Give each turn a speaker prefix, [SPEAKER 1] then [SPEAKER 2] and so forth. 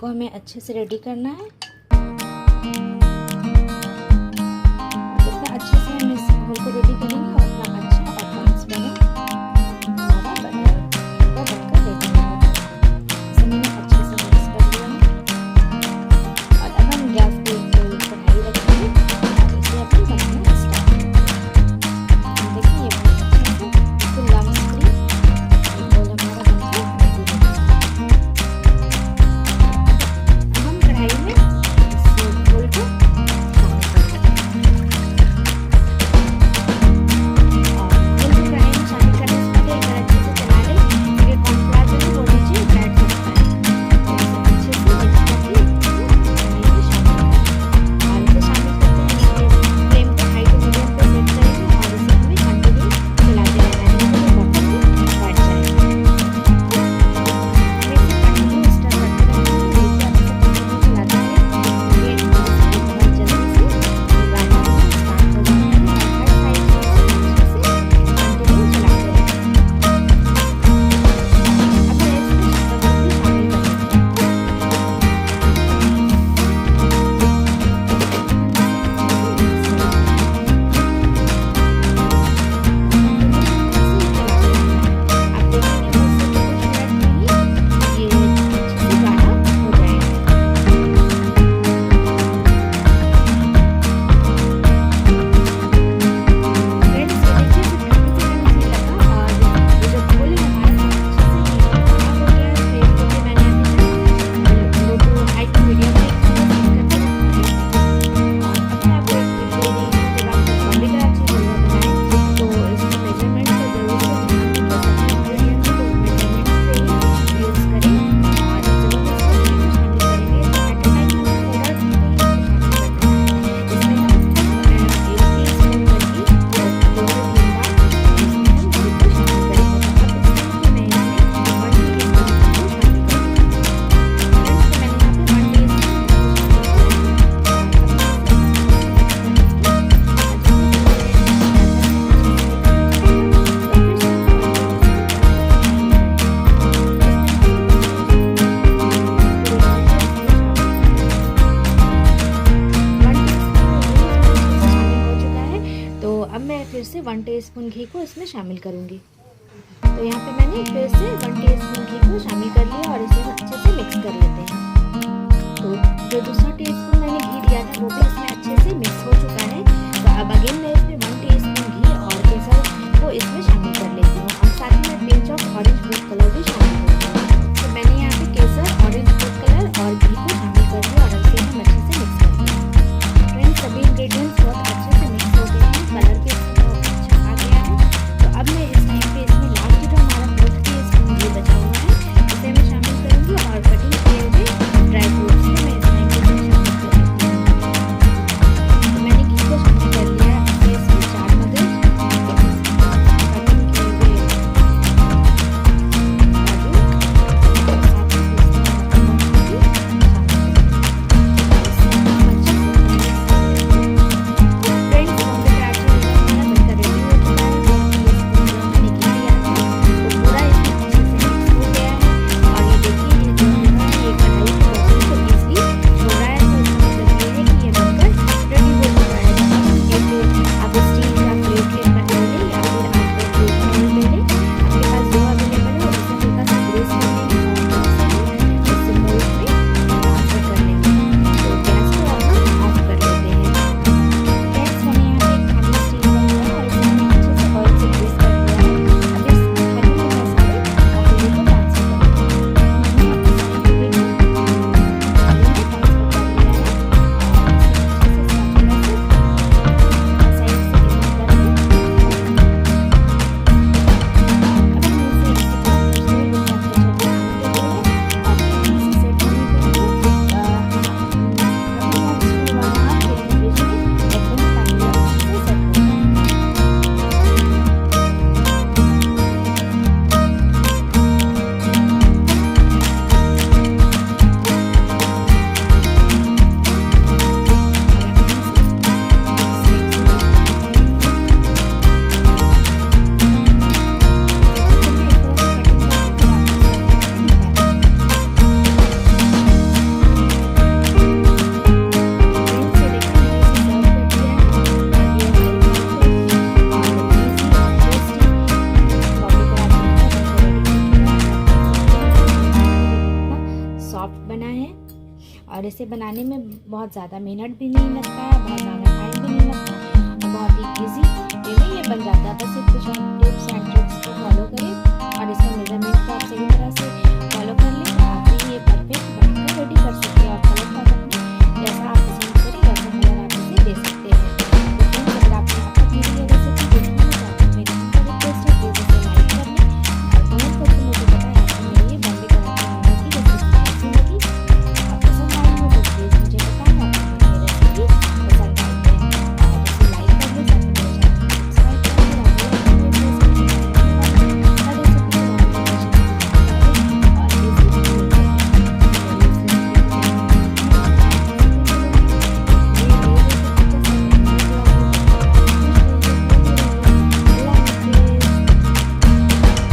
[SPEAKER 1] को हमें अच्छे से रेडी करना है। इतना अच्छे से हम इस घोल को रेडी करेंगे और इतना अच्छा और क्रम्स बने हमारा हलवा बनकर रेडी होगा। इसे मैंने अच्छे से मिक्स कर लिया है और अब हम गैस पे एक कढ़ाई रखेंगे और इसे अपन बनाना स्टार्ट करेंगे। देखिए ये बहुत अच्छे से बिल्कुल लम्स फ्री ये घोल हमारा बनकर रेडी हो गया। अब हम कढ़ाई में इस घोल को फिर से 1 टीस्पून घी को इसमें शामिल करूंगी। तो यहाँ पे मैंने फिर से 1 टीस्पून घी को शामिल कर लिया और इसे अच्छे से मिक्स कर लेते हैं। तो जो दूसरा टीस्पून मैंने घी दिया था वो भी इसमें अच्छे से मिक्स हो चुका है। तो अब अगेन मैं इसमें 1 टीस्पून घी और केसर को इसमें शामिल कर लेती हूँ और साथ ही मैं pinch of orange food colour भी शामिल करती हूँ। तो मैंने यहाँ पे केसर, ऑरेंज फूड कलर और घी को शामिल कर दिया और इसे हम अच्छे से मिक्स कर दिया। फ्रेंड्स सभी इंग्रेडिएंट्स बहुत अच्छे से मिक्स हो गए हैं, कलर के अब मैं इस टाइम पे इसमें लास्ट जो हमारा 4 टीस्पून घी बचा हुआ है इसे मैं शामिल करूंगी और कटिंग किए हुए ड्राई फ्रूट्स को मैं इस टाइम पे इसमें शामिल कर देती हूँ। तो मैंने घी को शामिल कर लिया है। इसमें 4 मगज और इसे बनाने में बहुत ज़्यादा मेहनत भी नहीं लगता है, बहुत ज़्यादा टाइम भी नहीं लगता, और बहुत ही ईजी वे में ये बन जाता है। बस कुछ टिप्स